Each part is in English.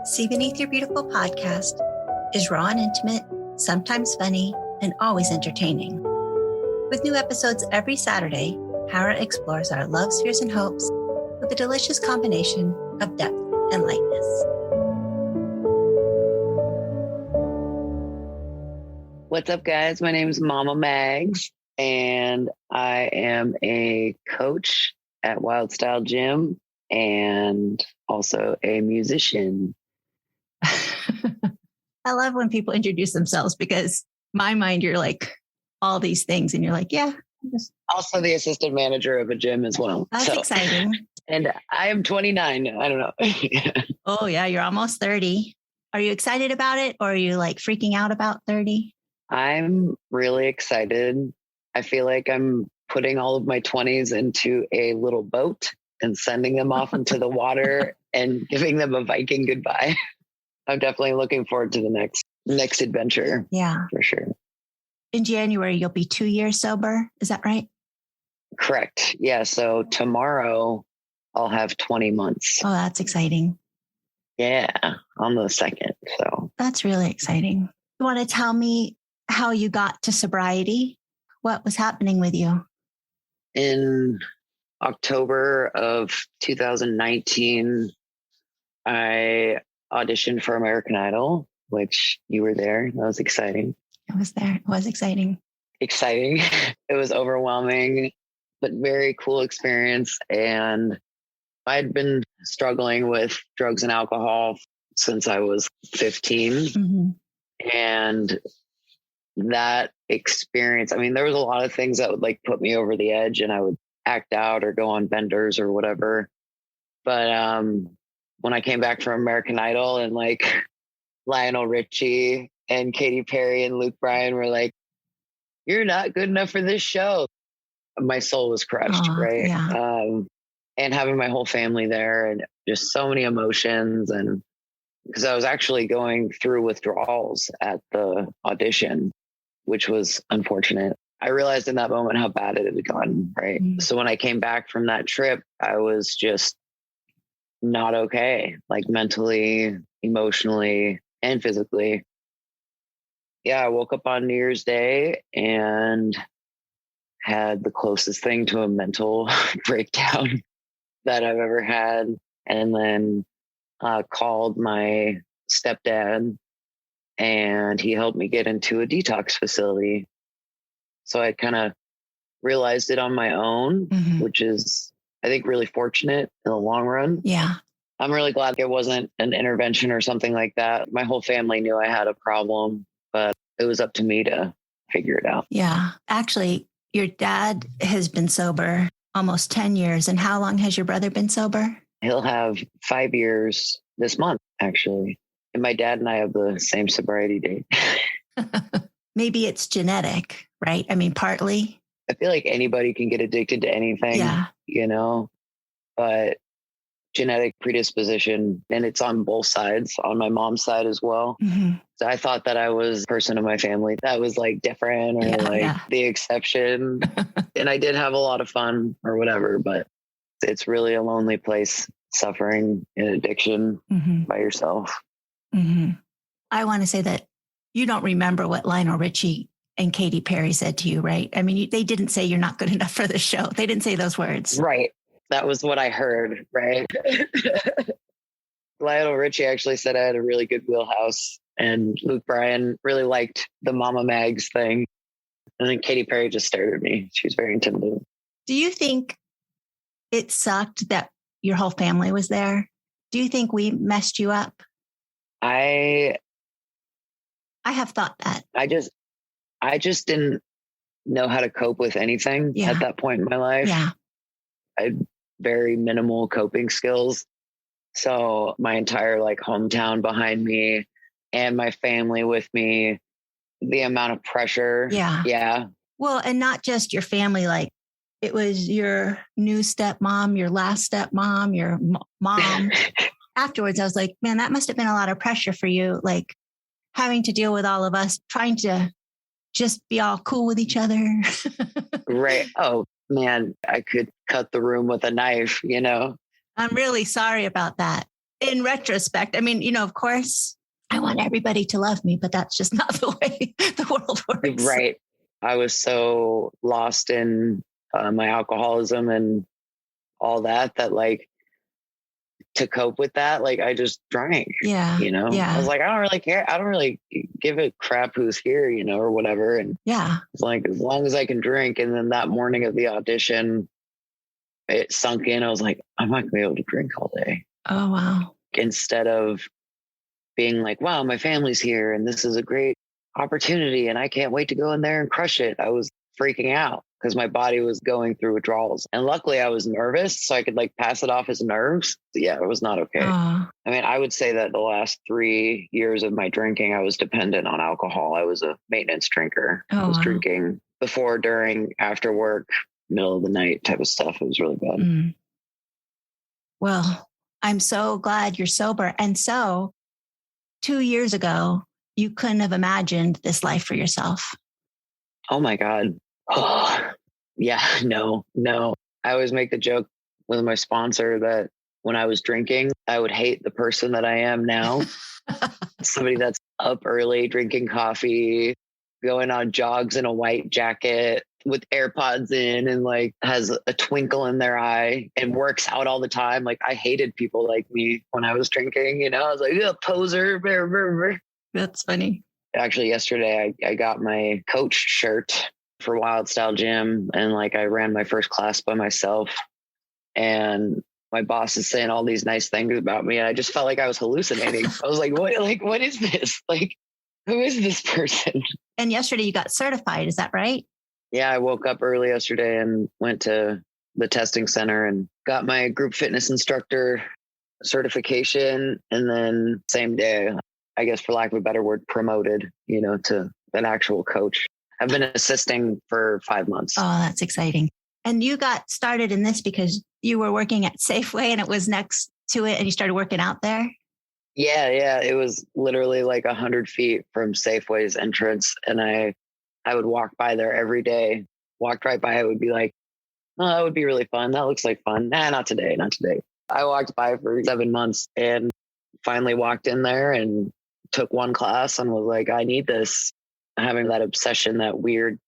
See Beneath Your Beautiful podcast is raw and intimate, sometimes funny, and always entertaining. With new episodes every Saturday, Hara explores our loves, fears, and hopes with a delicious combination of depth and lightness. What's up, guys? My name is Mama Mags, and I am a coach at Wild Style Gym and also a musician. I love when people introduce themselves because my mind, you're like all these things and you're like, yeah. Also the assistant manager of a gym as well. That's exciting. And I am 29. I don't know. Oh yeah. You're almost 30. Are you excited about it? Or are you like freaking out about 30? I'm really excited. I feel like I'm putting all of my 20s into a little boat and sending them off into the water and giving them a Viking goodbye. I'm definitely looking forward to the next adventure. Yeah, for sure. In January, you'll be 2 years sober. Is that right? Correct. Yeah. So tomorrow I'll have 20 months. Oh, that's exciting. Yeah. On the 2nd. So that's really exciting. You want to tell me how you got to sobriety? What was happening with you? In October of 2019, I auditioned for American Idol, which you were there. That was exciting. I was there. It was exciting. Exciting. It was overwhelming, but very cool experience. And I'd been struggling with drugs and alcohol since I was 15. Mm-hmm. And that experience, I mean, there was a lot of things that would like put me over the edge and I would act out or go on benders or whatever. But when I came back from American Idol and like Lionel Richie and Katy Perry and Luke Bryan were like, "You're not good enough for this show," my soul was crushed, right? Yeah. And having my whole family there and just so many emotions. And because I was actually going through withdrawals at the audition, which was unfortunate. I realized in that moment how bad it had gone, right? Mm-hmm. So when I came back from that trip, I was just not okay, like mentally, emotionally, and physically. Yeah, I woke up on New Year's Day and had the closest thing to a mental breakdown that I've ever had. And then called my stepdad and he helped me get into a detox facility. So I kind of realized it on my own, mm-hmm. which is, I think, really fortunate in the long run. Yeah. I'm really glad there wasn't an intervention or something like that. My whole family knew I had a problem, but it was up to me to figure it out. Yeah. Actually, your dad has been sober almost 10 years. And how long has your brother been sober? He'll have 5 years this month, actually. And my dad and I have the same sobriety date. Maybe it's genetic, right? I mean, partly. I feel like anybody can get addicted to anything, you know, but genetic predisposition, and it's on both sides, on my mom's side as well. Mm-hmm. So I thought that I was a person in my family that was like different or the exception. And I did have a lot of fun or whatever, but it's really a lonely place, suffering in addiction mm-hmm. by yourself. Mm-hmm. I want to say that you don't remember what Lionel Richie and Katy Perry said to you, right? I mean, they didn't say you're not good enough for the show. They didn't say those words. Right. That was what I heard, right? Lionel Richie actually said I had a really good wheelhouse, and Luke Bryan really liked the Mama Mags thing. And then Katy Perry just stared at me. She was very intimidating. Do you think it sucked that your whole family was there? Do you think we messed you up? I have thought that. I just didn't know how to cope with anything at that point in my life. Yeah. I had very minimal coping skills. So my entire like hometown behind me and my family with me, the amount of pressure. Yeah. Yeah. Well, and not just your family, like it was your new stepmom, your last stepmom, your mom. Afterwards, I was like, man, that must have been a lot of pressure for you. Like having to deal with all of us, trying to just be all cool with each other. Right. Oh, man, I could cut the room with a knife, you know? I'm really sorry about that. in retrospect, I mean, of course, I want everybody to love me, but that's just not the way the world works. Right. I was so lost in my alcoholism and all that like to cope with that, like I just drank. Yeah. I was like, I don't really care. I don't really give a crap who's here, or whatever. And yeah, it's like, as long as I can drink. And then that morning of the audition, it sunk in. I was like, I'm not gonna be able to drink all day. Oh, wow. Instead of being like, wow, my family's here and this is a great opportunity and I can't wait to go in there and crush it, I was freaking out because my body was going through withdrawals. And luckily I was nervous, so I could like pass it off as nerves. But yeah, it was not okay. I mean, I would say that the last 3 years of my drinking, I was dependent on alcohol. I was a maintenance drinker. I was drinking before, during, after work, middle of the night type of stuff. It was really bad. Well, I'm so glad you're sober. And so 2 years ago, you couldn't have imagined this life for yourself. Oh my God. Oh, yeah, no. I always make the joke with my sponsor that when I was drinking, I would hate the person that I am now. Somebody that's up early, drinking coffee, going on jogs in a white jacket with AirPods in and like has a twinkle in their eye and works out all the time. Like I hated people like me when I was drinking, I was like, yeah, poser. That's funny. Actually, yesterday I got my coach shirt for Wild Style Gym, and like I ran my first class by myself, and my boss is saying all these nice things about me, and I just felt like I was hallucinating. I was like, what is this? Like, who is this person? And yesterday you got certified, is that right? Yeah, I woke up early yesterday and went to the testing center and got my group fitness instructor certification, and then same day, I guess for lack of a better word, promoted, to an actual coach. I've been assisting for 5 months. Oh, that's exciting. And you got started in this because you were working at Safeway and it was next to it and you started working out there? Yeah. It was literally like 100 feet from Safeway's entrance. And I would walk by there every day, walked right by. I would be like, oh, that would be really fun. That looks like fun. Nah, not today. I walked by for 7 months and finally walked in there and took one class and was like, I need this. Having that obsession, that weird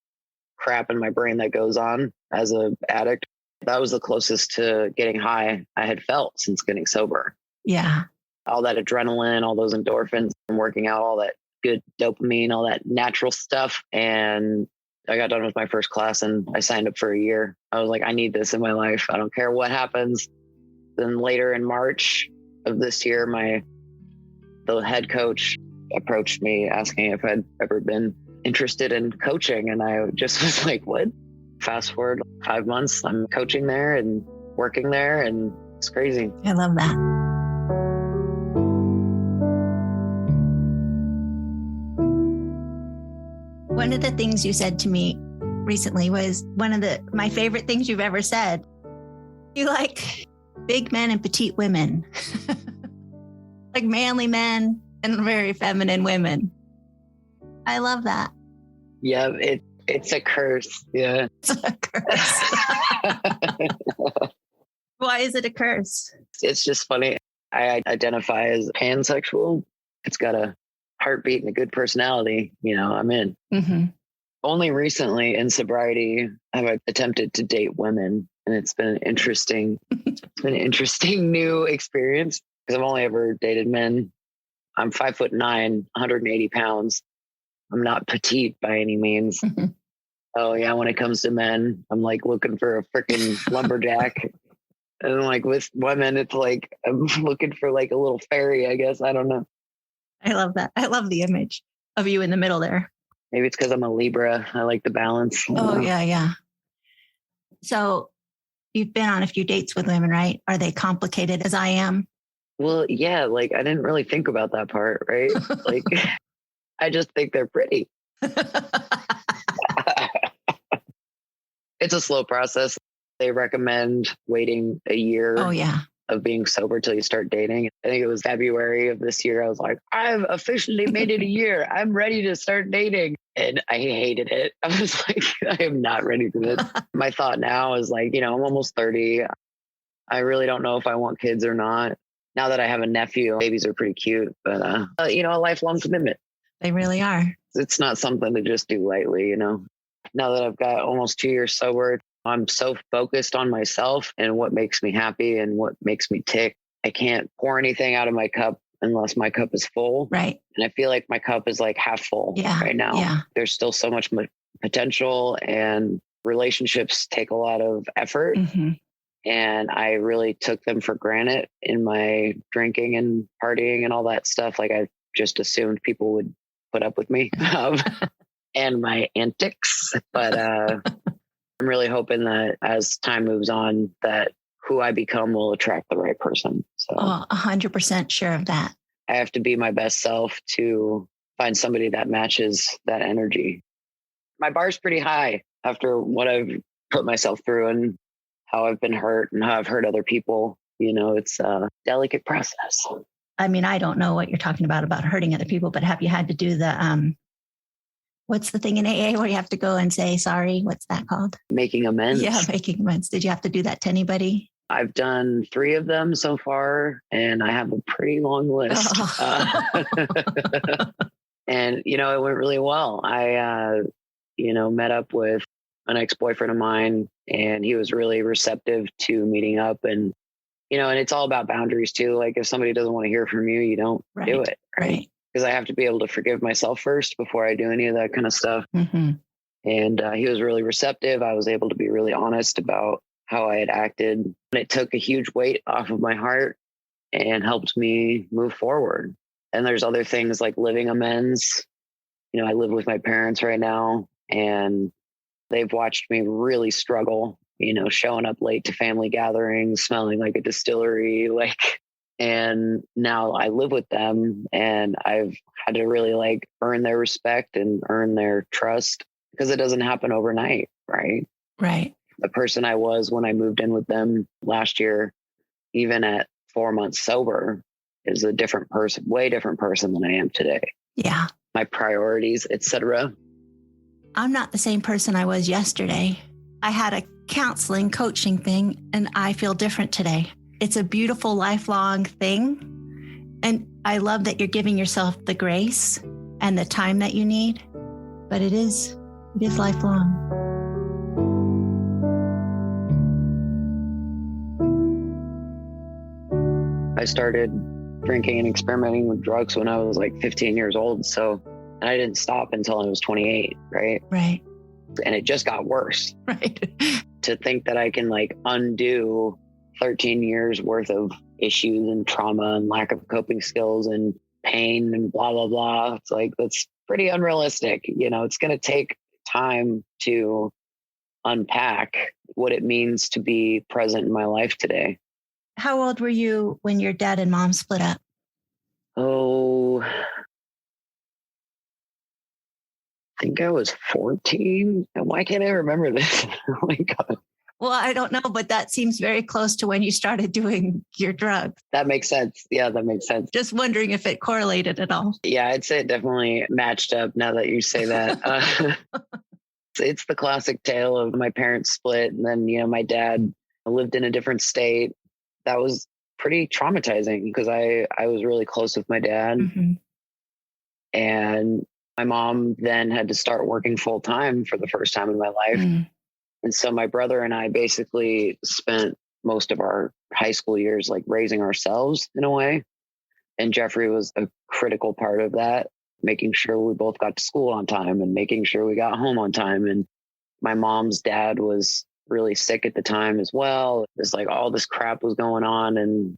crap in my brain that goes on as an addict. That was the closest to getting high I had felt since getting sober. Yeah. All that adrenaline, all those endorphins and working out, all that good dopamine, all that natural stuff. And I got done with my first class and I signed up for a year. I was like, I need this in my life. I don't care what happens. Then later in March of this year, the head coach approached me asking if I'd ever been interested in coaching. And I just was like, what? Fast forward 5 months, I'm coaching there and working there, and it's crazy. I love that. One of the things you said to me recently was one of my favorite things you've ever said. You like big men and petite women, like manly men and very feminine women. I love that. Yeah, it's a curse. Yeah. It's a curse. Why is it a curse? It's just funny. I identify as pansexual. It's got a heartbeat and a good personality. I'm in. Mm-hmm. Only recently in sobriety have I attempted to date women, and it's been an interesting new experience because I've only ever dated men. I'm 5'9", 180 pounds. I'm not petite by any means. Mm-hmm. Oh yeah, when it comes to men, I'm like looking for a freaking lumberjack. And like with women, it's like I'm looking for like a little fairy, I guess. I don't know. I love that. I love the image of you in the middle there. Maybe it's because I'm a Libra. I like the balance. Oh, yeah. So you've been on a few dates with women, right? Are they complicated as I am? Well, yeah, like I didn't really think about that part, right? Like I just think they're pretty. It's a slow process. They recommend waiting a year of being sober till you start dating. I think it was February of this year. I was like, I've officially made it a year. I'm ready to start dating. And I hated it. I was like, I am not ready for this. My thought now is like, I'm almost 30. I really don't know if I want kids or not. now that I have a nephew, babies are pretty cute, but, a lifelong commitment. They really are. It's not something to just do lightly, Now that I've got almost 2 years sober, I'm so focused on myself and what makes me happy and what makes me tick. I can't pour anything out of my cup unless my cup is full. Right. And I feel like my cup is like half full right now. Yeah. There's still so much potential, and relationships take a lot of effort. Mm-hmm. And I really took them for granted in my drinking and partying and all that stuff. Like I just assumed people would put up with me and my antics. But I'm really hoping that as time moves on, that who I become will attract the right person. So 100% sure of that. I have to be my best self to find somebody that matches that energy. My bar's pretty high after what I've put myself through and how I've been hurt and how I've hurt other people. It's a delicate process. I mean, I don't know what you're talking about hurting other people, but have you had to do the, what's the thing in AA where you have to go and say, sorry, what's that called? Making amends. Yeah, making amends. Did you have to do that to anybody? I've done 3 of them so far, and I have a pretty long list. Oh. And, it went really well. I, met up with an ex-boyfriend of mine, and he was really receptive to meeting up. And, and it's all about boundaries too. Like if somebody doesn't want to hear from you, you don't do it. Right. Because I have to be able to forgive myself first before I do any of that kind of stuff. Mm-hmm. And he was really receptive. I was able to be really honest about how I had acted. And it took a huge weight off of my heart and helped me move forward. And there's other things like living amends. I live with my parents right now, and they've watched me really struggle, showing up late to family gatherings, smelling like a distillery, and now I live with them, and I've had to really earn their respect and earn their trust, because it doesn't happen overnight. Right. Right. The person I was when I moved in with them last year, even at 4 months sober, is a different person, way different person than I am today. Yeah. My priorities, etc. I'm not the same person I was yesterday. I had a counseling coaching thing, and I feel different today. It's a beautiful lifelong thing. And I love that you're giving yourself the grace and the time that you need, but it is lifelong. I started drinking and experimenting with drugs when I was 15 years old. And I didn't stop until I was 28, right? Right. And it just got worse. Right. To think that I can undo 13 years worth of issues and trauma and lack of coping skills and pain and blah, blah, blah. It's that's pretty unrealistic. It's going to take time to unpack what it means to be present in my life today. How old were you when your dad and mom split up? Oh, I think I was 14. Why can't I remember this? Oh my God. Well, I don't know, but that seems very close to when you started doing your drugs. That makes sense. Yeah, that makes sense. Just wondering if it correlated at all. Yeah, I'd say it definitely matched up now that you say that. It's the classic tale of my parents split, and then, my dad lived in a different state. That was pretty traumatizing because I was really close with my dad. Mm-hmm. And my mom then had to start working full time for the first time in my life. Mm. And so my brother and I basically spent most of our high school years raising ourselves in a way. And Jeffrey was a critical part of that, making sure we both got to school on time and making sure we got home on time. And my mom's dad was really sick at the time as well. It's all this crap was going on, and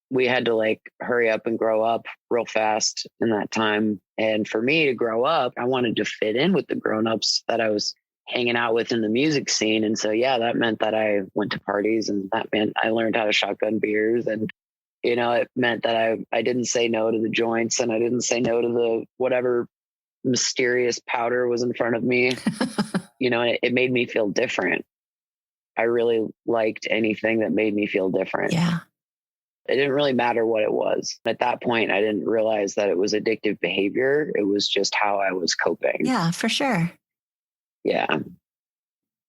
we had to hurry up and grow up real fast in that time. And for me to grow up, I wanted to fit in with the grownups that I was hanging out with in the music scene. And so, yeah, that meant that I went to parties, and that meant I learned how to shotgun beers. And, it meant that I didn't say no to the joints, and I didn't say no to the whatever mysterious powder was in front of me. It made me feel different. I really liked anything that made me feel different. Yeah. It didn't really matter what it was. At that point, I didn't realize that it was addictive behavior. It was just how I was coping. Yeah, for sure. Yeah.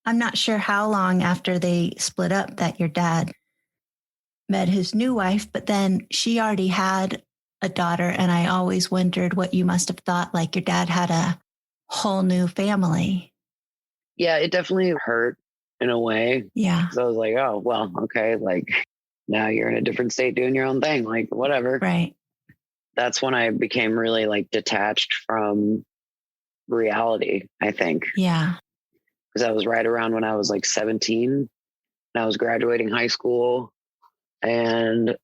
I'm not sure how long after they split up that your dad met his new wife, but then she already had a daughter. And I always wondered what you must have thought, like your dad had a whole new family. Yeah, it definitely hurt in a way. Yeah. So I was like, oh, well, okay. Like now you're in a different state doing your own thing, like whatever. Right. That's when I became really like detached from reality, I think. Yeah. Because that was right around when I was like 17 and I was graduating high school. And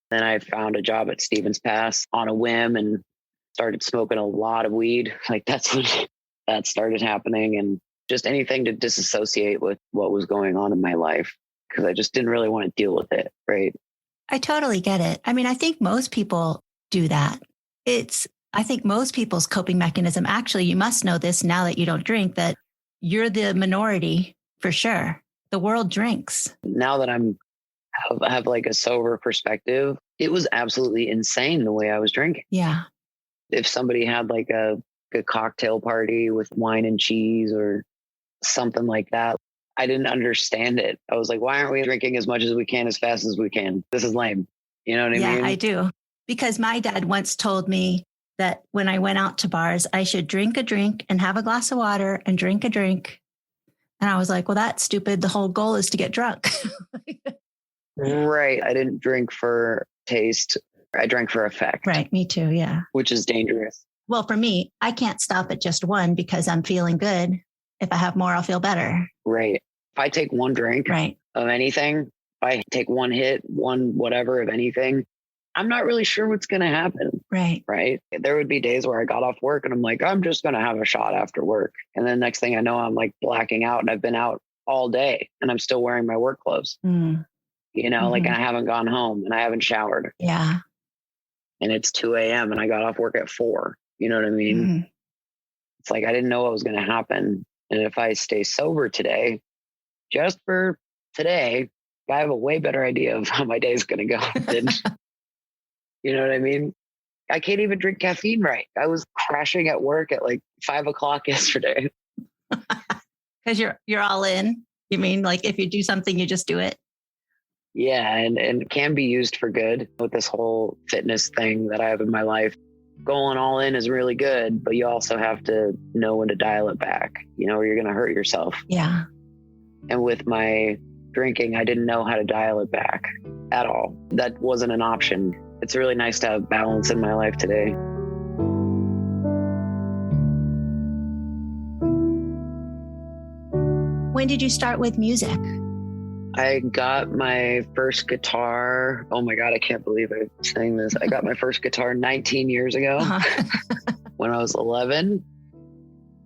then I found a job at Stevens Pass on a whim and started smoking a lot of weed. Like that's when that started happening, and just anything to disassociate with what was going on in my life because I just didn't really want to deal with it. Right. I totally get it. I mean, I think most people do that. I think most people's coping mechanism, actually, you must know this now that you don't drink, that you're the minority for sure. The world drinks. Now that I have like a sober perspective, it was absolutely insane the way I was drinking. Yeah. If somebody had like a cocktail party with wine and cheese or something like that, I didn't understand it. I was like, why aren't we drinking as much as we can, as fast as we can? This is lame. You know what I mean? Yeah, I do. Because my dad once told me that when I went out to bars, I should drink a drink and have a glass of water and drink a drink. And I was like, well, that's stupid. The whole goal is to get drunk. Right. I didn't drink for taste. I drank for effect. Right. Me too. Yeah. Which is dangerous. Well, for me, I can't stop at just one because I'm feeling good. If I have more, I'll feel better. Right. If I take one drink of anything, if I take one hit, one whatever of anything, I'm not really sure what's going to happen. Right. Right. There would be days where I got off work and I'm like, I'm just going to have a shot after work. And then next thing I know, I'm like blacking out and I've been out all day and I'm still wearing my work clothes. Mm. You know, like I haven't gone home and I haven't showered. Yeah. And it's 2 a.m. and I got off work at 4. You know what I mean? Mm-hmm. It's like I didn't know what was going to happen. And if I stay sober today, just for today, I have a way better idea of how my day is going to go. You know what I mean? I can't even drink caffeine right. I was crashing at work at like 5 o'clock yesterday. Because you're all in. You mean like if you do something, you just do it? Yeah, and it can be used for good with this whole fitness thing that I have in my life. Going all in is really good, but you also have to know when to dial it back, you know, or you're going to hurt yourself. Yeah. And with my drinking, I didn't know how to dial it back at all. That wasn't an option. It's really nice to have balance in my life today. When did you start with music? I got my first guitar. Oh my God, I can't believe I'm saying this. I got my first guitar 19 years ago when I was 11.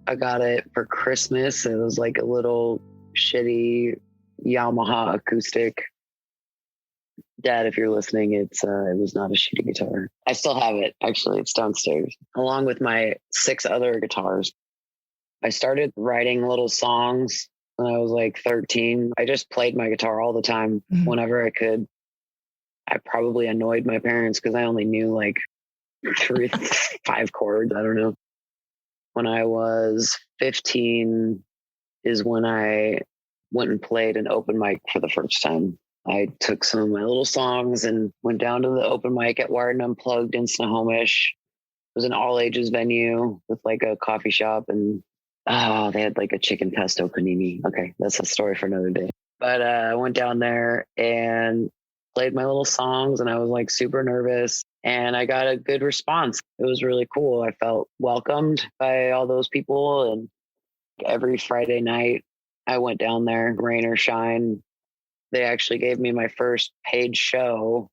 I got it for Christmas. It was like a little shitty Yamaha acoustic. Dad, if you're listening, it was not a shitty guitar. I still have it. Actually, it's downstairs along with my 6 other guitars. I started writing little songs when I was like 13. I just played my guitar all the time whenever I could. I probably annoyed my parents because I only knew like 5 chords. I don't know. When I was 15 is when I went and played an open mic for the first time. I took some of my little songs and went down to the open mic at Wired and Unplugged in Snohomish. It was an all ages venue with like a coffee shop and they had like a chicken pesto panini. Okay, that's a story for another day. But I went down there and played my little songs and I was like super nervous and I got a good response. It was really cool. I felt welcomed by all those people. And every Friday night I went down there, rain or shine. They actually gave me my first paid show.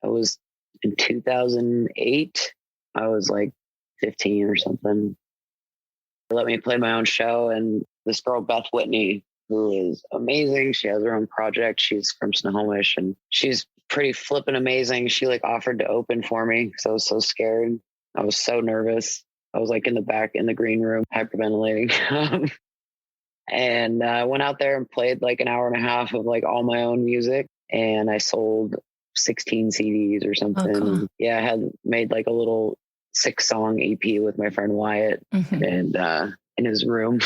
It was in 2008. I was like 15 or something. They let me play my own show. And this girl, Beth Whitney, who is amazing. She has her own project. She's from Snohomish and she's pretty flippin' amazing. She like offered to open for me because I was so scared. I was so nervous. I was like in the back in the green room, hyperventilating. And I went out there and played like an hour and a half of like all my own music. And I sold 16 CDs or something. Oh, cool. Yeah, I had made like a little 6-song EP with my friend Wyatt. And in his room.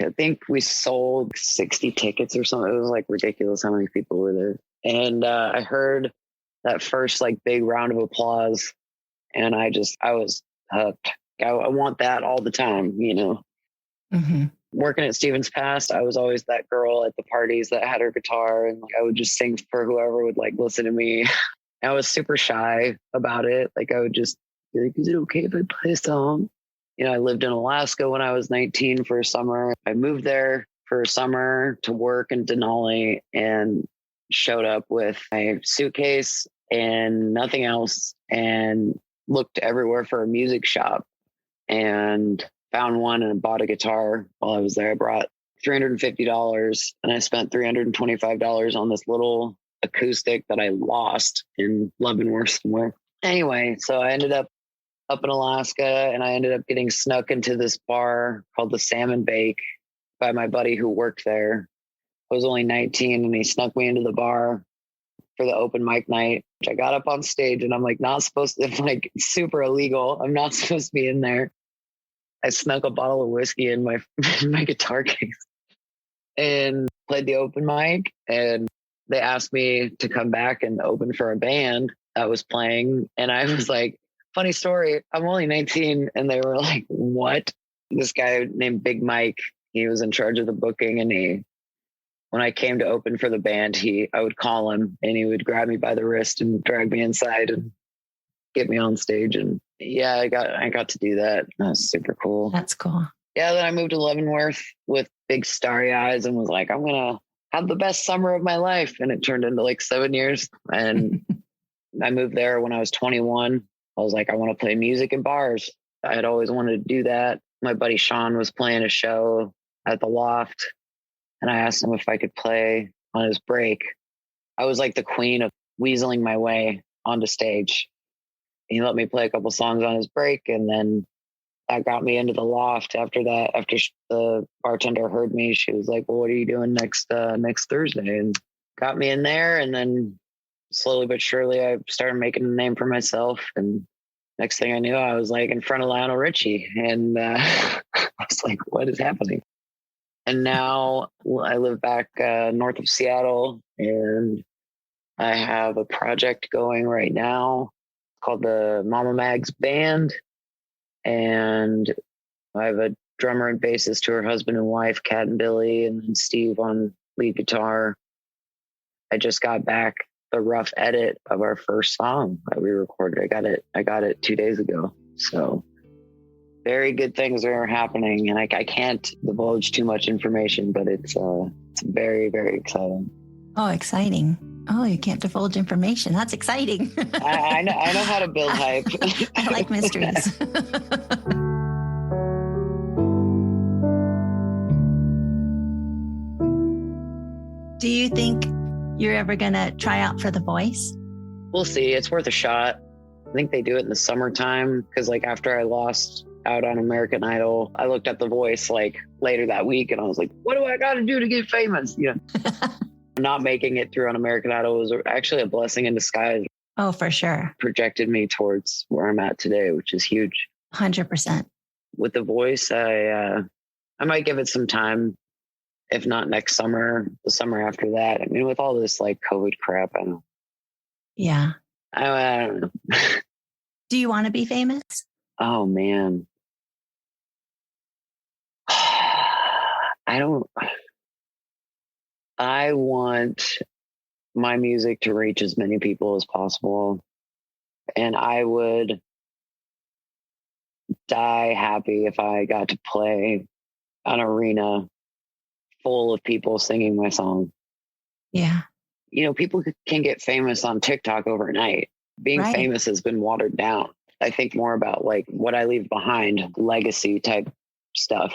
I think we sold 60 tickets or something. It was like ridiculous how many people were there. And I heard that first like big round of applause, and I was hooked. I want that all the time, you know. Mm-hmm. Working at Stevens Pass, I was always that girl at the parties that had her guitar, and like I would just sing for whoever would like listen to me. I was super shy about it. Like I would just be like, "Is it okay if I play a song?" You know, I lived in Alaska when I was 19 for a summer. I moved there for a summer to work in Denali and showed up with my suitcase and nothing else and looked everywhere for a music shop and found one and bought a guitar while I was there. I brought $350 and I spent $325 on this little acoustic that I lost in Leavenworth somewhere. Anyway, so I ended up in Alaska, and I ended up getting snuck into this bar called the Salmon Bake by my buddy who worked there. I was only 19 and he snuck me into the bar for the open mic night. I got up on stage and I'm like not supposed to, like super illegal. I'm not supposed to be in there. I snuck a bottle of whiskey in my my guitar case and played the open mic, and they asked me to come back and open for a band that was playing. And I was like, funny story, I'm only 19. And they were like, what? This guy named Big Mike, he was in charge of the booking. And when I came to open for the band, I would call him and he would grab me by the wrist and drag me inside and get me on stage. And yeah, I got to do that. That was super cool. That's cool. Yeah. Then I moved to Leavenworth with big starry eyes and was like, I'm going to have the best summer of my life. And it turned into like 7 years. And I moved there when I was 21. I was like, I want to play music in bars. I had always wanted to do that. My buddy Sean was playing a show at the Loft, and I asked him if I could play on his break. I was like the queen of weaseling my way onto stage. He let me play a couple songs on his break, and then that got me into the Loft. After that, after the bartender heard me, she was like, well, what are you doing next Thursday? And got me in there, and then slowly but surely I started making a name for myself. And next thing I knew, I was like in front of Lionel Richie, and I was like, what is happening? And now I live back north of Seattle, and I have a project going right now called the Mama Mags Band. And I have a drummer and bassist who are husband and wife, Kat and Billy, and then Steve on lead guitar. I just got back the rough edit of our first song that we recorded. I got it 2 days ago. So very good things are happening, and I can't divulge too much information, but it's very, very exciting. Oh, exciting. Oh, you can't divulge information. That's exciting. I know how to build hype. I like mysteries. Do you think you're ever going to try out for The Voice? We'll see. It's worth a shot. I think they do it in the summertime because like after I lost out on American Idol, I looked up The Voice like later that week and I was like, what do I got to do to get famous? You know, not making it through on American Idol was actually a blessing in disguise. Oh, for sure. Projected me towards where I'm at today, which is huge. 100%. With The Voice, I might give it some time. If not next summer, the summer after that. I mean, with all this like COVID crap, I don't know. Yeah. I don't know. Do you want to be famous? Oh, man. I want my music to reach as many people as possible. And I would die happy if I got to play an arena full of people singing my song. Yeah. You know, people can get famous on TikTok overnight. Being famous has been watered down. I think more about like what I leave behind, legacy type stuff.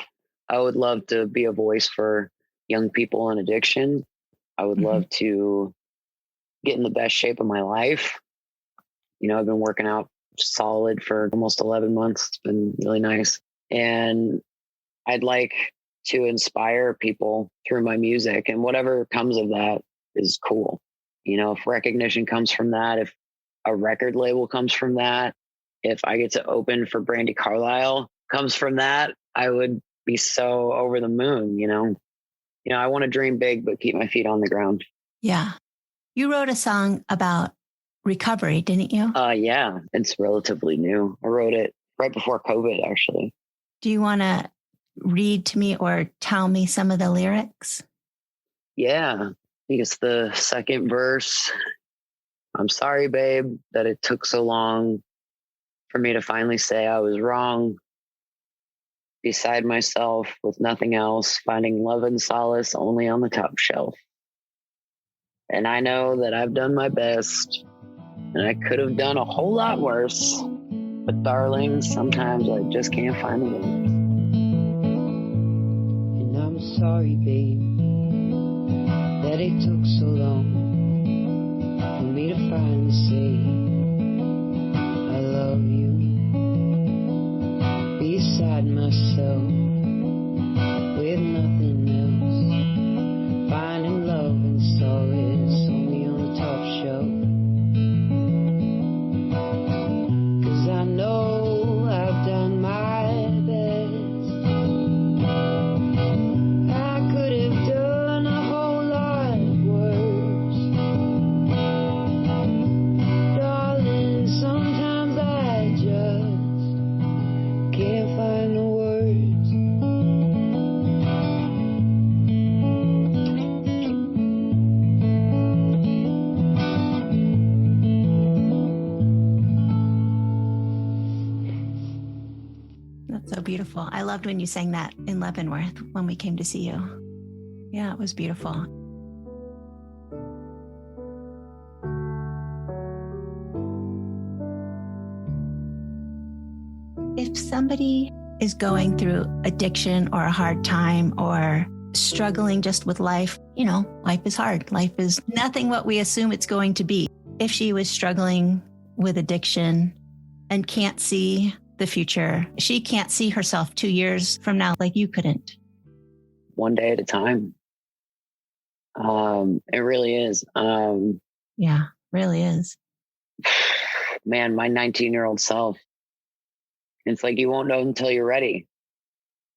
I would love to be a voice for young people in addiction. I would love to get in the best shape of my life. You know, I've been working out solid for almost 11 months. It's been really nice. And I'd like to inspire people through my music, and whatever comes of that is cool. You know, if recognition comes from that, if a record label comes from that, if I get to open for Brandy Carlisle comes from that, I would be so over the moon, I want to dream big, but keep my feet on the ground. Yeah. You wrote a song about recovery, didn't you? Yeah. It's relatively new. I wrote it right before COVID, actually. Do you want to read to me or tell me some of the lyrics? Yeah. I think it's the second verse. I'm sorry, babe, that it took so long for me to finally say I was wrong. Beside myself with nothing else, finding love and solace only on the top shelf. And I know that I've done my best, and I could have done a whole lot worse. But darling, sometimes I just can't find the words. And I'm sorry, babe, that it took so long for me to finally say I love you. Beside myself with nothing else, finding love and solace only on the top shelf. 'Cause I know I've done my best. I could have done a whole lot worse. Darling, sometimes I just can't find the words. That's so beautiful. I loved when you sang that in Leavenworth when we came to see you. Yeah, it was beautiful. If somebody is going through addiction or a hard time or struggling just with life, life is hard. Life is nothing what we assume it's going to be. If she was struggling with addiction and can't see the future, she can't see herself 2 years from now like you couldn't. One day at a time. It really is. Yeah, really is. Man, my 19-year-old self, it's like you won't know until you're ready.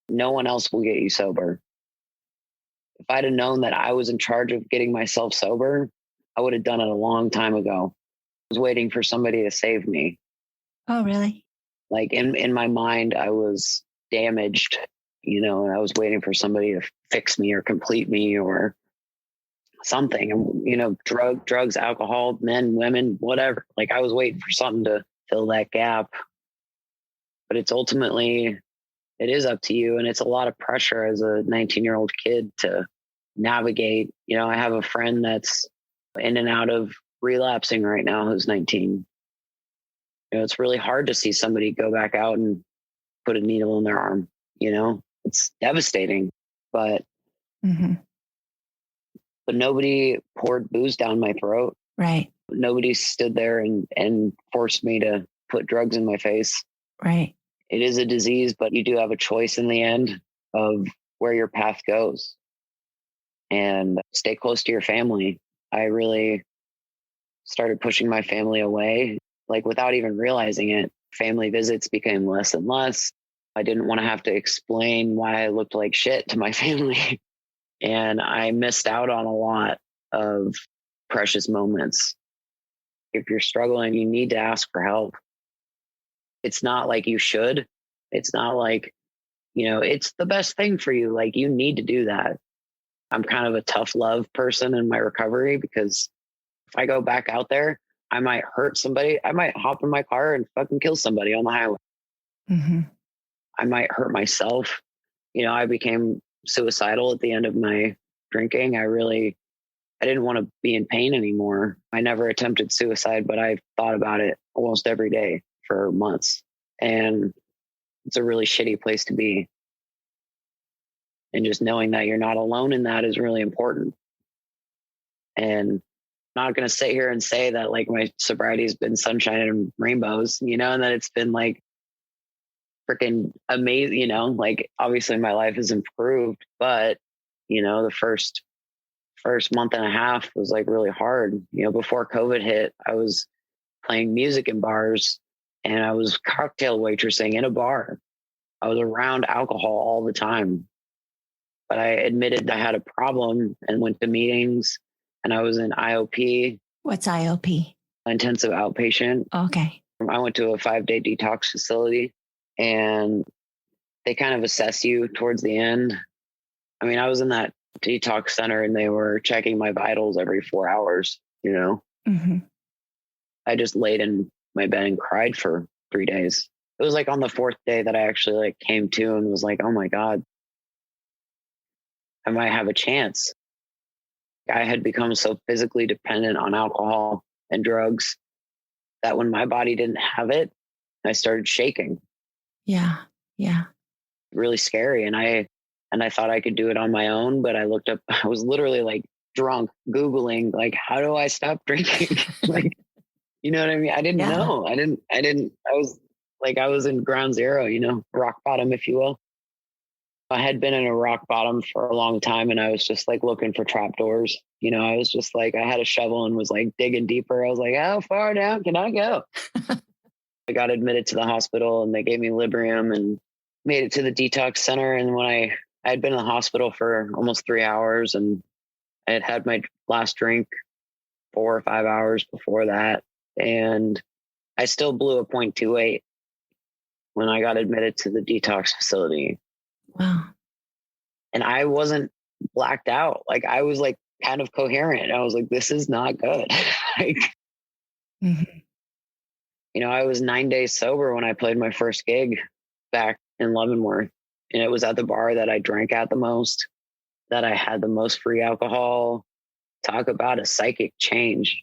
No one else will get you sober. If I'd have known that I was in charge of getting myself sober, I would have done it a long time ago. I was waiting for somebody to save me. Oh, really? Like in my mind, I was damaged, and I was waiting for somebody to fix me or complete me or something. And, drugs, alcohol, men, women, whatever. Like I was waiting for something to fill that gap. But it's ultimately, it is up to you. And it's a lot of pressure as a 19-year-old kid to navigate. I have a friend that's in and out of relapsing right now who's 19. It's really hard to see somebody go back out and put a needle in their arm. It's devastating, but but nobody poured booze down my throat. Right. Nobody stood there and forced me to put drugs in my face. Right. It is a disease, but you do have a choice in the end of where your path goes. And stay close to your family. I really started pushing my family away, like without even realizing it. Family visits became less and less. I didn't want to have to explain why I looked like shit to my family. And I missed out on a lot of precious moments. If you're struggling, you need to ask for help. It's not like you should. It's not like, it's the best thing for you. Like you need to do that. I'm kind of a tough love person in my recovery because if I go back out there, I might hurt somebody. I might hop in my car and fucking kill somebody on the highway. I might hurt myself. I became suicidal at the end of my drinking. I didn't want to be in pain anymore. I never attempted suicide, but I've thought about it almost every day for months. And it's a really shitty place to be. And just knowing that you're not alone in that is really important. And I'm not going to sit here and say that like my sobriety has been sunshine and rainbows, and that it's been like freaking amazing, like obviously my life has improved, but the first month and a half was like really hard. Before COVID hit, I was playing music in bars and I was cocktail waitressing in a bar. I was around alcohol all the time, but I admitted I had a problem and went to meetings, and I was in IOP. What's IOP? Intensive outpatient. Okay. I went to a 5-day detox facility, and they kind of assess you towards the end. I mean, I was in that detox center and they were checking my vitals every 4 hours, you know. Mm-hmm. I just laid in my bed and cried for 3 days. It was like on the 4th day that I actually like came to and was like, oh my God, I might have a chance. I had become so physically dependent on alcohol and drugs that when my body didn't have it, I started shaking. Yeah. Yeah. Really scary. And I thought I could do it on my own, but I looked up, I was literally like drunk, Googling, like, how do I stop drinking? Like, you know what I mean? I didn't know. I was in ground zero, you know, rock bottom, if you will. I had been in a rock bottom for a long time, and I was just like looking for trapdoors. You know, I was just like, I had a shovel and was like digging deeper. I was like, how far down can I go? I got admitted to the hospital and they gave me Librium and made it to the detox center. And when I had been in the hospital for almost 3 hours, and I had had my last drink 4 or 5 hours before that. And I still blew a 0.28 when I got admitted to the detox facility. Wow. And I wasn't blacked out. Like, I was like kind of coherent. I was like, this is not good. Like, Mm-hmm. you know, I was 9 days sober when I played my first gig back in Leavenworth. And it was at the bar that I drank at the most, that I had the most free alcohol. Talk about a psychic change.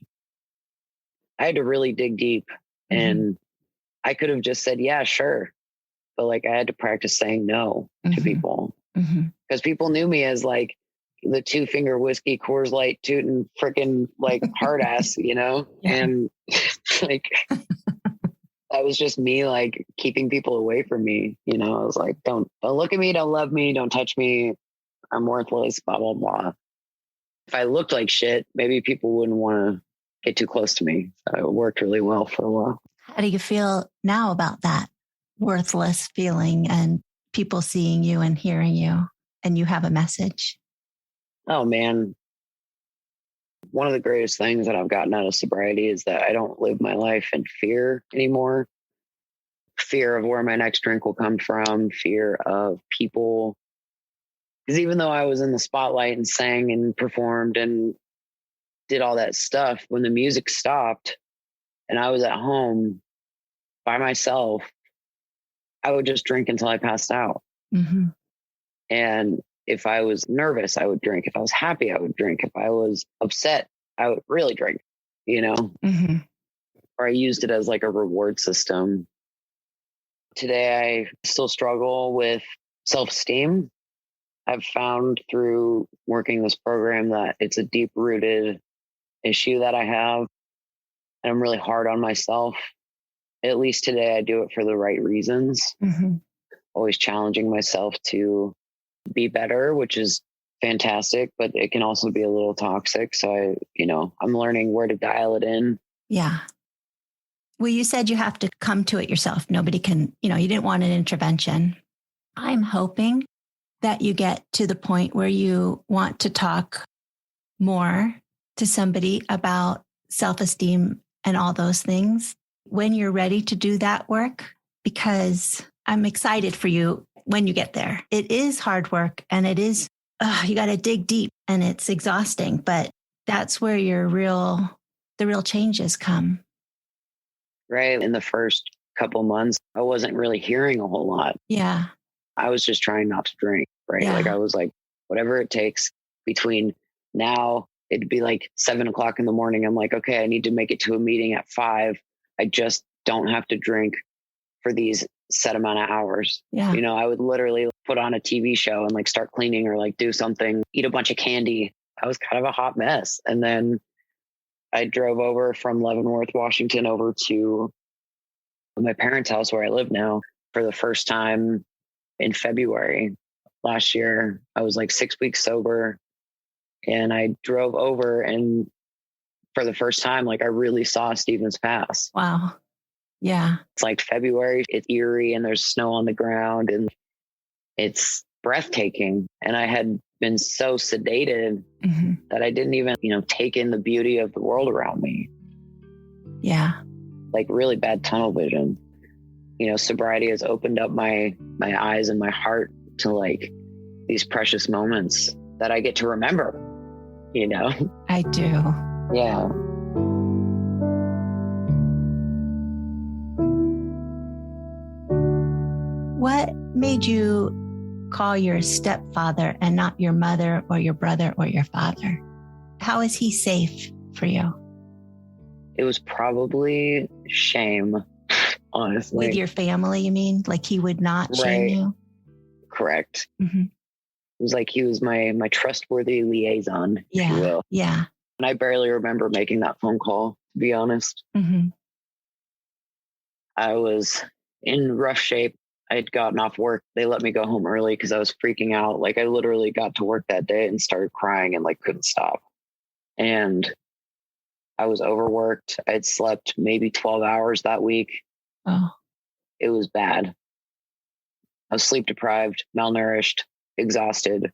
I had to really dig deep. Mm-hmm. And I could have just said, yeah, sure. But like, I had to practice saying no to people, because people knew me as like the 2-finger whiskey, Coors Light, tooting freaking like hard ass, you know? Yeah. And like, that was just me, like keeping people away from me. You know, I was like, don't look at me. Don't love me. Don't touch me. I'm worthless, blah, blah, blah. If I looked like shit, maybe people wouldn't want to get too close to me. So it worked really well for a while. How do you feel now about that worthless feeling and people seeing you and hearing you and you have a message? Oh, man. One of the greatest things that I've gotten out of sobriety is that I don't live my life in fear anymore. Fear of where my next drink will come from, fear of people. Because even though I was in the spotlight and sang and performed and did all that stuff, when the music stopped and I was at home by myself, I would just drink until I passed out. Mm-hmm. And if I was nervous, I would drink. If I was happy, I would drink. If I was upset, I would really drink, you know, mm-hmm. Or I used it as like a reward system. Today, I still struggle with self-esteem. I've found through working this program that it's a deep-rooted issue that I have. And I'm really hard on myself. At least today, I do it for the right reasons. Mm-hmm. Always challenging myself to be better, which is fantastic, but it can also be a little toxic. So I'm learning where to dial it in. Yeah. Well, you said you have to come to it yourself. Nobody can, you didn't want an intervention. I'm hoping that you get to the point where you want to talk more to somebody about self-esteem and all those things when you're ready to do that work, because I'm excited for you when you get there. It is hard work, and it is, you got to dig deep, and it's exhausting, but that's where the real changes come. Right. In the first couple months, I wasn't really hearing a whole lot. Yeah. I was just trying not to drink. Right. Yeah. Like I was like, whatever it takes between now, it'd be like 7:00 in the morning. I'm like, okay, I need to make it to a meeting at 5. I just don't have to drink for these set amount of hours. Yeah. I would literally put on a TV show and like start cleaning or like do something, eat a bunch of candy. I was kind of a hot mess. And then I drove over from Leavenworth, Washington, over to my parents' house where I live now for the first time in February last year. I was like 6 weeks sober, and I drove over, and for the first time, like I really saw Stevens Pass. Wow. Yeah. It's like February, it's eerie and there's snow on the ground and it's breathtaking. And I had been so sedated that I didn't even, take in the beauty of the world around me. Yeah. Like really bad tunnel vision. Sobriety has opened up my eyes and my heart to like these precious moments that I get to remember, I do. Yeah. What made you call your stepfather and not your mother or your brother or your father? How is he safe for you? It was probably shame, honestly. With your family, you mean? Like he would not shame you? Correct. It was like he was my trustworthy liaison, if you will. Yeah. And I barely remember making that phone call, to be honest. I was in rough shape. I had gotten off work. They let me go home early because I was freaking out. Like I literally got to work that day and started crying and like couldn't stop. And I was overworked. I'd slept maybe 12 hours that week. Oh. It was bad. I was sleep deprived, malnourished, exhausted.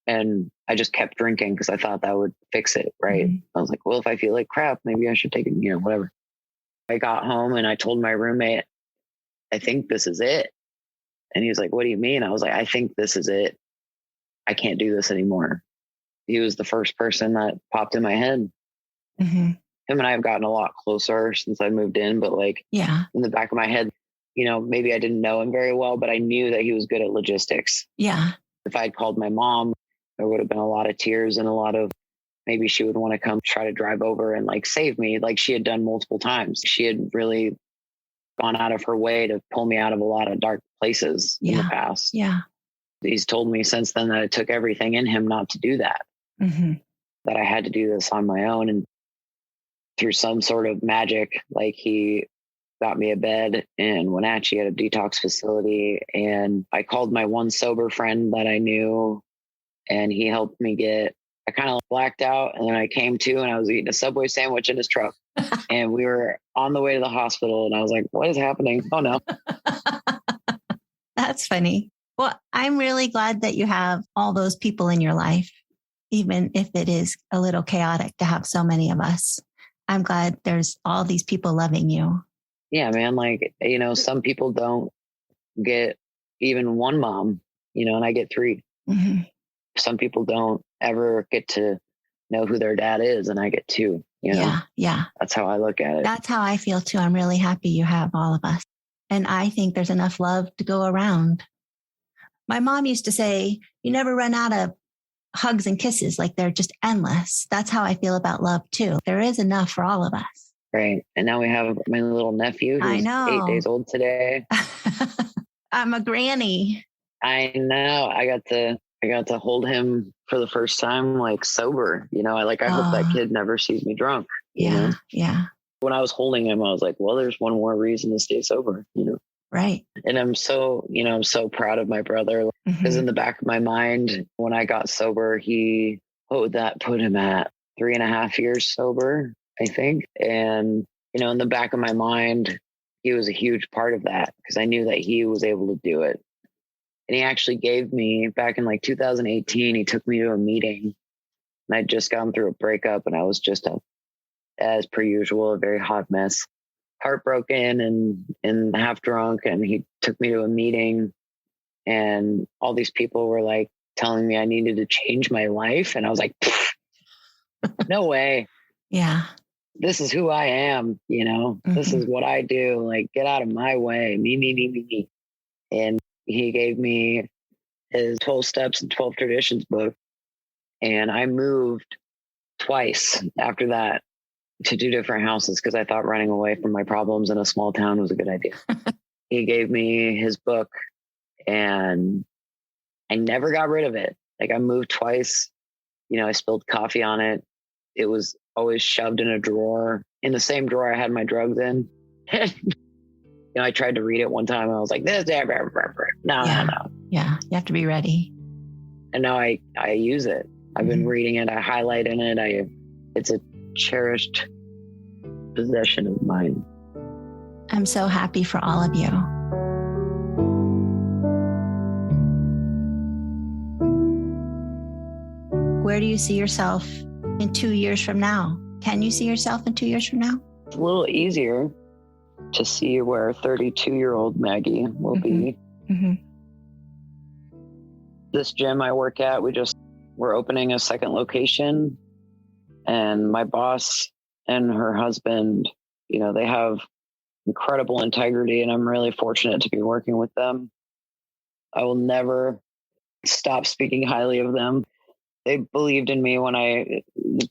And I just kept drinking because I thought that would fix it. Right. I was like, well, if I feel like crap, maybe I should take it, whatever. I got home and I told my roommate, I think this is it. And he was like, what do you mean? I was like, I think this is it. I can't do this anymore. He was the first person that popped in my head. Him and I have gotten a lot closer since I moved in, but like in the back of my head, maybe I didn't know him very well, but I knew that he was good at logistics. Yeah. If I'd called my mom, there would have been a lot of tears and a lot of, maybe she would want to come try to drive over and like save me like she had done multiple times. She had really gone out of her way to pull me out of a lot of dark places in the past. Yeah. He's told me since then that it took everything in him not to do that, that I had to do this on my own. And through some sort of magic, like he got me a bed in Wenatchee at a detox facility. And I called my one sober friend that I knew and he helped me I kind of blacked out and then I came to and I was eating a Subway sandwich in his truck and we were on the way to the hospital and I was like, what is happening? Oh no. That's funny. Well, I'm really glad that you have all those people in your life, even if it is a little chaotic to have so many of us. I'm glad there's all these people loving you. Yeah, man. Like, some people don't get even one mom, and I get 3. Some people don't ever get to know who their dad is, and I get 2. Yeah. That's how I look at it. That's how I feel too. I'm really happy you have all of us. And I think there's enough love to go around. My mom used to say, you never run out of hugs and kisses. Like they're just endless. That's how I feel about love too. There is enough for all of us. Right. And now we have my little nephew who's 8 days old today. I'm a granny. I know. I got to hold him for the first time, like sober. I hope that kid never sees me drunk. Yeah. When I was holding him, I was like, well, there's one more reason to stay sober, Right. And I'm so proud of my brother because in the back of my mind, when I got sober, what would that put him at? 3.5 years sober, I think. And, in the back of my mind, he was a huge part of that because I knew that he was able to do it. And he actually gave me back in like 2018, he took me to a meeting and I'd just gone through a breakup and I was just as per usual, a very hot mess, heartbroken and half drunk. And he took me to a meeting and all these people were like telling me I needed to change my life. And I was like, no way. Yeah. This is who I am. This is what I do. Like, get out of my way. Me. And he gave me his 12 Steps and 12 Traditions book. And I moved twice after that to 2 different houses because I thought running away from my problems in a small town was a good idea. He gave me his book and I never got rid of it. Like I moved twice, I spilled coffee on it. It was always shoved in a drawer, in the same drawer I had my drugs in. I tried to read it one time and I was like, this, no. Yeah. You have to be ready. And now I use it. I've been reading it. I highlight in it. It's a cherished possession of mine. I'm so happy for all of you. Where do you see yourself in 2 years from now? Can you see yourself in 2 years from now? It's a little easier to see where 32-year-old Maggie will be. Mm-hmm. This gym I work at, we're opening a second location, and my boss and her husband, they have incredible integrity, and I'm really fortunate to be working with them. I will never stop speaking highly of them. They believed in me when I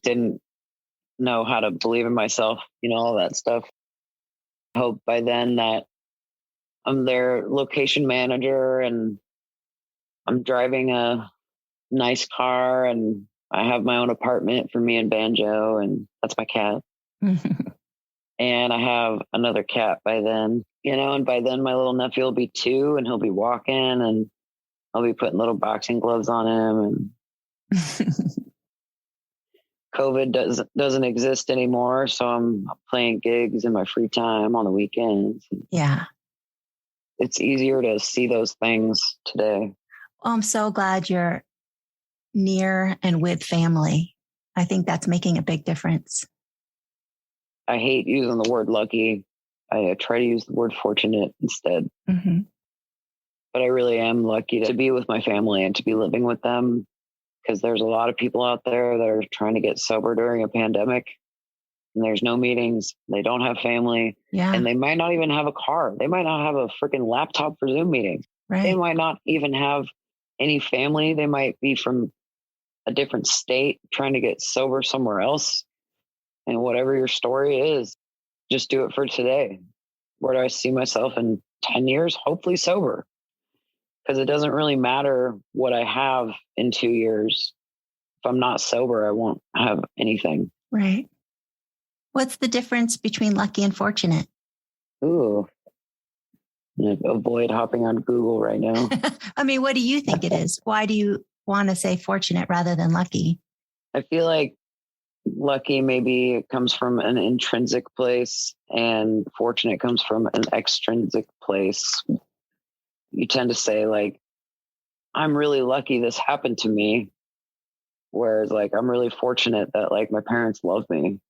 didn't know how to believe in myself, all that stuff. I hope by then that I'm their location manager and I'm driving a nice car and I have my own apartment for me and Banjo, and that's my cat. And I have another cat by then, and by then my little nephew will be 2 and he'll be walking and I'll be putting little boxing gloves on him, and COVID doesn't exist anymore. So I'm playing gigs in my free time on the weekends. Yeah. It's easier to see those things today. Well, I'm so glad you're near and with family. I think that's making a big difference. I hate using the word lucky. I try to use the word fortunate instead. Mm-hmm. But I really am lucky to be with my family and to be living with them, because there's a lot of people out there that are trying to get sober during a pandemic, and there's no meetings. They don't have family, and they might not even have a car. They might not have a freaking laptop for Zoom meetings. Right. They might not even have any family. They might be from a different state trying to get sober somewhere else. And whatever your story is, just do it for today. Where do I see myself in 10 years? Hopefully sober. Because it doesn't really matter what I have in 2 years. If I'm not sober, I won't have anything. Right. What's the difference between lucky and fortunate? Ooh. Avoid hopping on Google right now. I mean, what do you think it is? Why do you want to say fortunate rather than lucky? I feel like lucky maybe it comes from an intrinsic place and fortunate comes from an extrinsic place. You tend to say like, I'm really lucky this happened to me. Whereas like, I'm really fortunate that like my parents love me.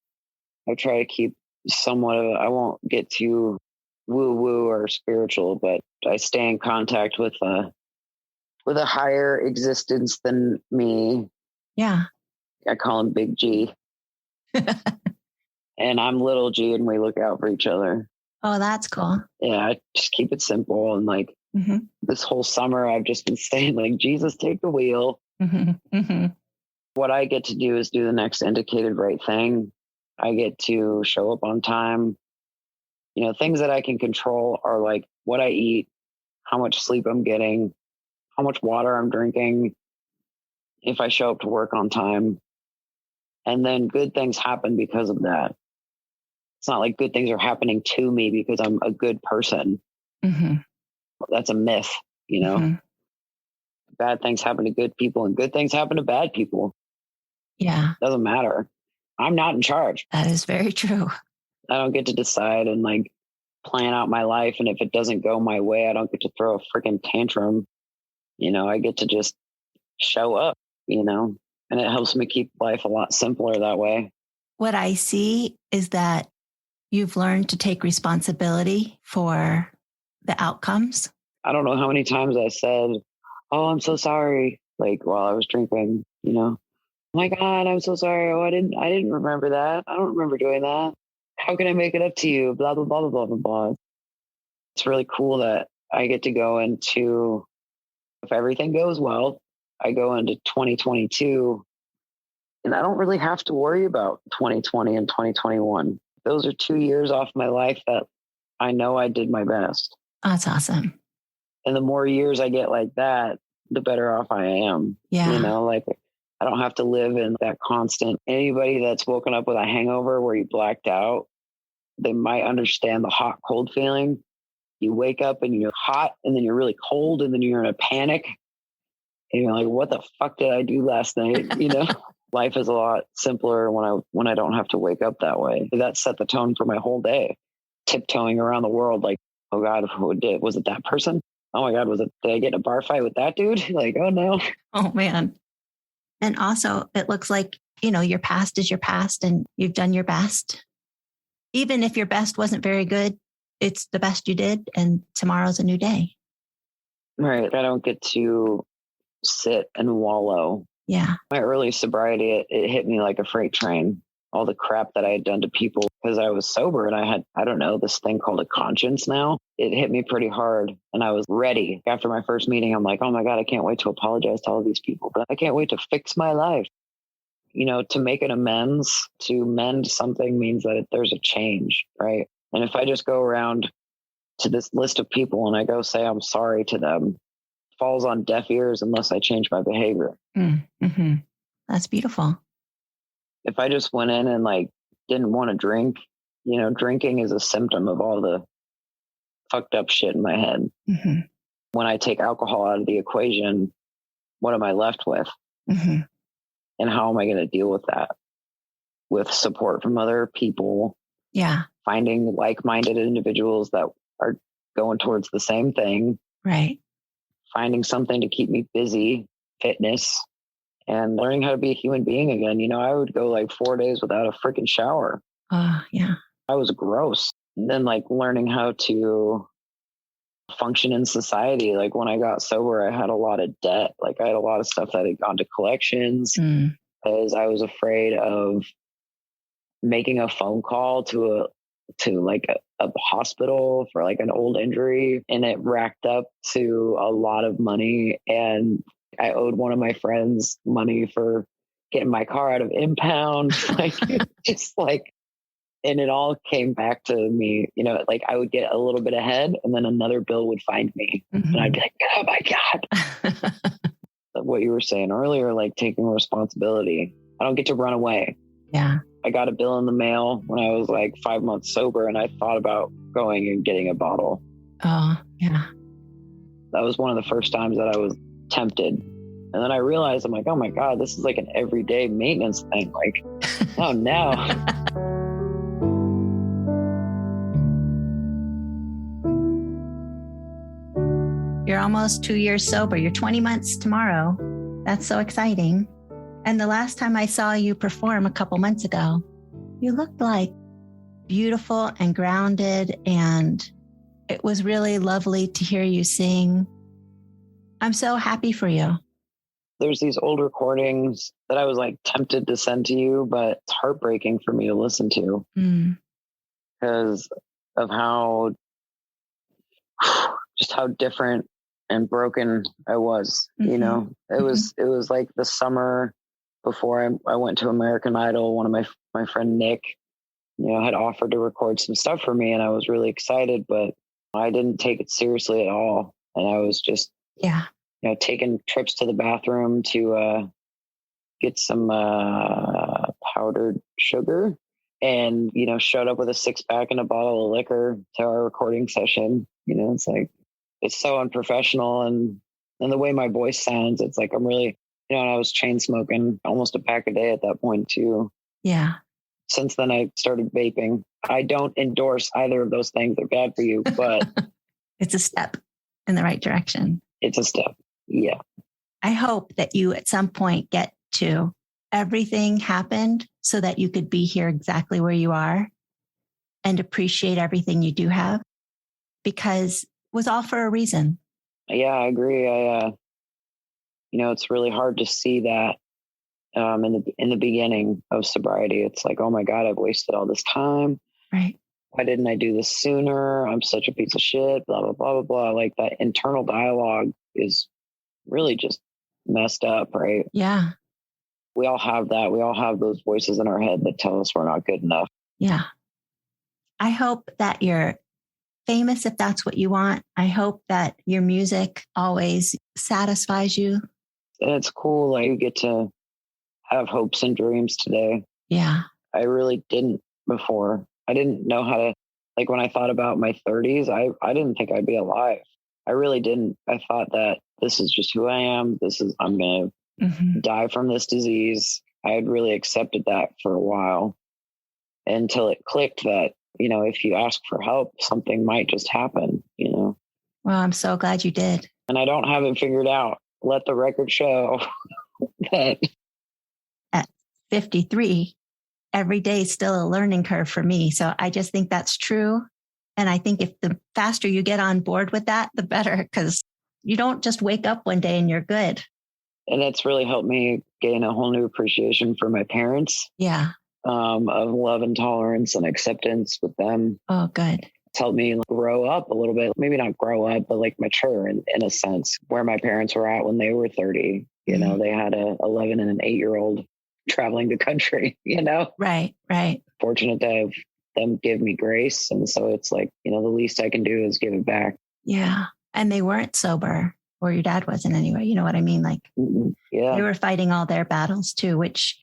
I try to keep somewhat of, I won't get too woo woo or spiritual, but I stay in contact with a higher existence than me. Yeah. I call him Big G. And I'm little G, and we look out for each other. Oh, that's cool. Yeah, I just keep it simple. And like this whole summer, I've just been saying like, Jesus, take the wheel. What I get to do is do the next indicated right thing. I get to show up on time. Things that I can control are like what I eat, how much sleep I'm getting, how much water I'm drinking, if I show up to work on time. And then good things happen because of that. It's not like good things are happening to me because I'm a good person. That's a myth, Bad things happen to good people and good things happen to bad people. Yeah. Doesn't matter. I'm not in charge. That is very true. I don't get to decide and like plan out my life. And if it doesn't go my way, I don't get to throw a freaking tantrum. I get to just show up, and it helps me keep life a lot simpler that way. What I see is that you've learned to take responsibility for the outcomes. I don't know how many times I said, oh, I'm so sorry. Like while I was drinking, oh my God, I'm so sorry. Oh, I didn't remember that. I don't remember doing that. How can I make it up to you? Blah, blah, blah, blah, blah, blah, blah. It's really cool that I get to go into, if everything goes well, I go into 2022 and I don't really have to worry about 2020 and 2021. Those are 2 years off my life that I know I did my best. That's awesome. And the more years I get like that, the better off I am. Yeah. Like I don't have to live in that constant. Anybody that's woken up with a hangover where you blacked out, they might understand the hot, cold feeling. You wake up and you're hot and then you're really cold and then you're in a panic. And you're like, what the fuck did I do last night? Life is a lot simpler when I don't have to wake up that way. That set the tone for my whole day. tiptoeing around the world. Like, oh God, was it that person? Oh my God, did I get in a bar fight with that dude? Like, oh no. Oh man. And also it looks like, your past is your past and you've done your best. Even if your best wasn't very good, it's the best you did. And tomorrow's a new day. Right. I don't get to sit and wallow. Yeah. My early sobriety, it hit me like a freight train. All the crap that I had done to people because I was sober and I had, I don't know, this thing called a conscience now. It hit me pretty hard and I was ready. After my first meeting, I'm like, oh my God, I can't wait to apologize to all these people, but I can't wait to fix my life. To make an amends, to mend something means that there's a change, right? And if I just go around to this list of people and I go say I'm sorry to them, falls on deaf ears unless I change my behavior. Mm-hmm. That's beautiful. If I just went in and like didn't want to drink, drinking is a symptom of all the fucked up shit in my head. Mm-hmm. When I take alcohol out of the equation, what am I left with? Mm-hmm. And how am I going to deal with that? With support from other people. Yeah. Finding like-minded individuals that are going towards the same thing. Right. Finding something to keep me busy, fitness, and learning how to be a human being again. I would go like 4 days without a freaking shower. Yeah. I was gross. And then like learning how to function in society. Like when I got sober, I had a lot of debt. Like I had a lot of stuff that had gone to collections because I was afraid of making a phone call to like a hospital for like an old injury, and it racked up to a lot of money. And I owed one of my friends money for getting my car out of impound. Like just like, and it all came back to me, like I would get a little bit ahead and then another bill would find me and I'd be like, oh my God. What you were saying earlier, like taking responsibility. I don't get to run away. Yeah. I got a bill in the mail when I was like 5 months sober and I thought about going and getting a bottle. Oh, yeah. That was one of the first times that I was tempted. And then I realized, I'm like, oh my God, this is like an everyday maintenance thing. Like, oh no. You're almost 2 years sober. You're 20 months tomorrow. That's so exciting. And the last time I saw you perform a couple months ago, you looked like beautiful and grounded. And it was really lovely to hear you sing. I'm so happy for you. There's these old recordings that I was like tempted to send to you, but it's heartbreaking for me to listen to because of just how different and broken I was. It was like the summer before I went to American Idol. One of my friend Nick, had offered to record some stuff for me, and I was really excited, but I didn't take it seriously at all. And I was just taking trips to the bathroom to get some powdered sugar, and showed up with a 6-pack and a bottle of liquor to our recording session. It's like, it's so unprofessional, and the way my voice sounds, it's like I'm really, and I was chain smoking almost a pack a day at that point too. Yeah. Since then I started vaping. I don't endorse either of those things. They're bad for you, but it's a step in the right direction. It's a step. Yeah. I hope that you at some point get to everything happened so that you could be here exactly where you are and appreciate everything you do have, because it was all for a reason. Yeah, I agree. It's really hard to see that in the beginning of sobriety. It's like, oh my God, I've wasted all this time. Right. Why didn't I do this sooner? I'm such a piece of shit, blah, blah, blah, blah, blah. Like that internal dialogue is really just messed up, right? Yeah. We all have that. We all have those voices in our head that tell us we're not good enough. Yeah. I hope that you're famous if that's what you want. I hope that your music always satisfies you. And it's cool. Like you get to have hopes and dreams today. Yeah. I really didn't before. I didn't know how to, like when I thought about my 30s, I didn't think I'd be alive. I really didn't. I thought that this is just who I am. I'm going to die from this disease. I had really accepted that for a while until it clicked that if you ask for help, something might just happen. Well, I'm so glad you did. And I don't have it figured out. Let the record show that at 53, every day is still a learning curve for me. So I just think that's true. And I think if the faster you get on board with that, the better, because you don't just wake up one day and you're good. And it's really helped me gain a whole new appreciation for my parents. Yeah. Of love and tolerance and acceptance with them. Oh, good. It's helped me grow up a little bit, maybe not grow up, but like mature in a sense, where my parents were at when they were 30. They had a 11 and an 8-year-old traveling the country, Right. Fortunate to have them give me grace. And so it's like, the least I can do is give it back. Yeah. And they weren't sober, or your dad wasn't anyway. You know what I mean? Like, yeah, they were fighting all their battles too, which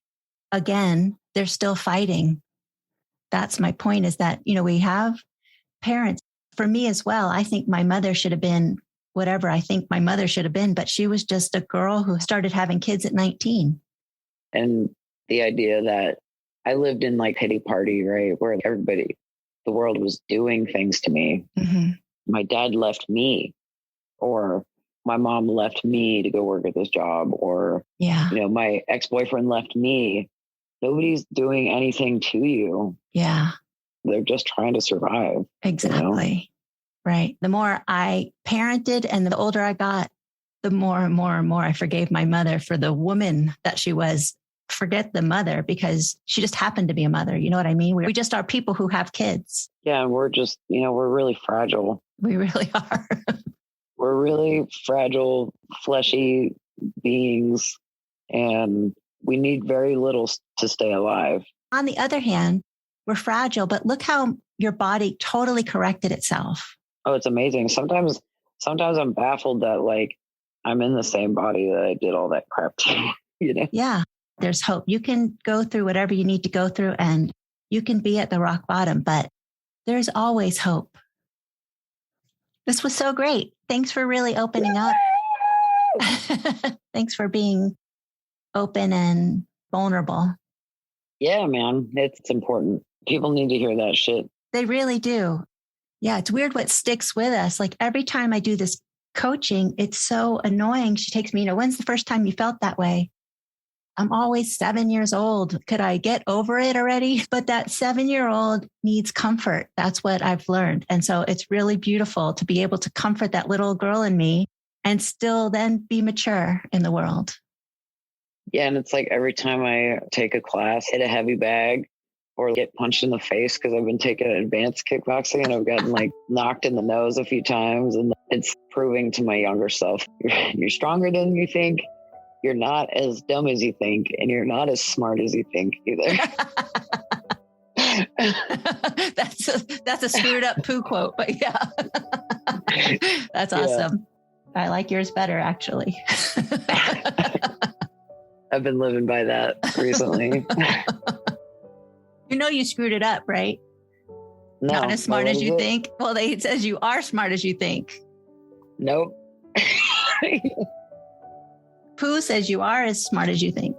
again, they're still fighting. That's my point, is that, we have parents. For me as well, I think my mother should have been whatever I think my mother should have been, but she was just a girl who started having kids at 19. And the idea that I lived in like pity party, right? Where the world was doing things to me. Mm-hmm. My dad left me, or my mom left me to go work at this job, or, my ex-boyfriend left me. Nobody's doing anything to you. Yeah. They're just trying to survive. Exactly. Right. The more I parented and the older I got, the more and more and more I forgave my mother for the woman that she was. Forget the mother, because she just happened to be a mother. You know what I mean? We just are people who have kids. Yeah. And we're just, we're really fragile. We really are. We're really fragile, fleshy beings, and we need very little to stay alive. On the other hand, we're fragile, but look how your body totally corrected itself. Oh, it's amazing. Sometimes I'm baffled that like I'm in the same body that I did all that crap to, Yeah. There's hope. You can go through whatever you need to go through, and you can be at the rock bottom, but there's always hope. This was so great. Thanks for really opening up. Thanks for being open and vulnerable. Yeah, man. It's important. People need to hear that shit. They really do. Yeah, it's weird what sticks with us. Like every time I do this coaching, it's so annoying. She takes me, when's the first time you felt that way? I'm always 7 years old. Could I get over it already? But that 7-year-old needs comfort. That's what I've learned. And so it's really beautiful to be able to comfort that little girl in me and still then be mature in the world. Yeah. And it's like every time I take a class, hit a heavy bag, or get punched in the face, because I've been taking advanced kickboxing and I've gotten like knocked in the nose a few times. And it's proving to my younger self, you're stronger than you think. You're not as dumb as you think, and you're not as smart as you think either. That's a screwed up poo quote, but yeah. That's awesome. Yeah. I like yours better, actually. I've been living by that recently. You screwed it up, right? No. Not as smart as you think. Well, it says you are smart as you think. Nope. Pooh says you are as smart as you think.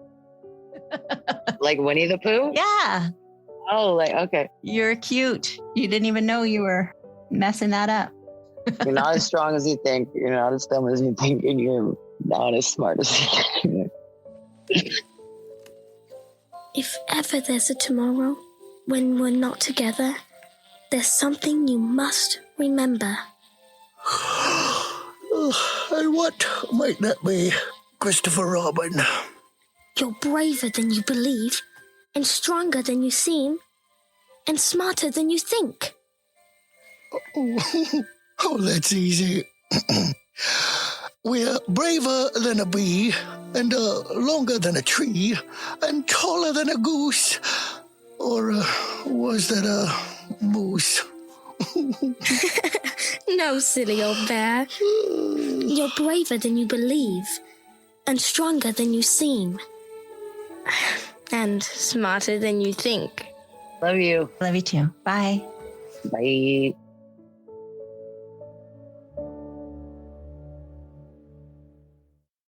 Like Winnie the Pooh? Yeah. Oh, okay. You're cute. You didn't even know you were messing that up. You're not as strong as you think. You're not as dumb as you think. And you're not as smart as you think. If ever there's a tomorrow when we're not together, there's something you must remember. And what might that be, Christopher Robin? You're braver than you believe, and stronger than you seem, and smarter than you think. Oh, that's easy. We're braver than a bee, and longer than a tree, and taller than a goose. Or was that a moose? No, silly old bear. You're braver than you believe, and stronger than you seem, and smarter than you think. Love you. Love you too. Bye. Bye.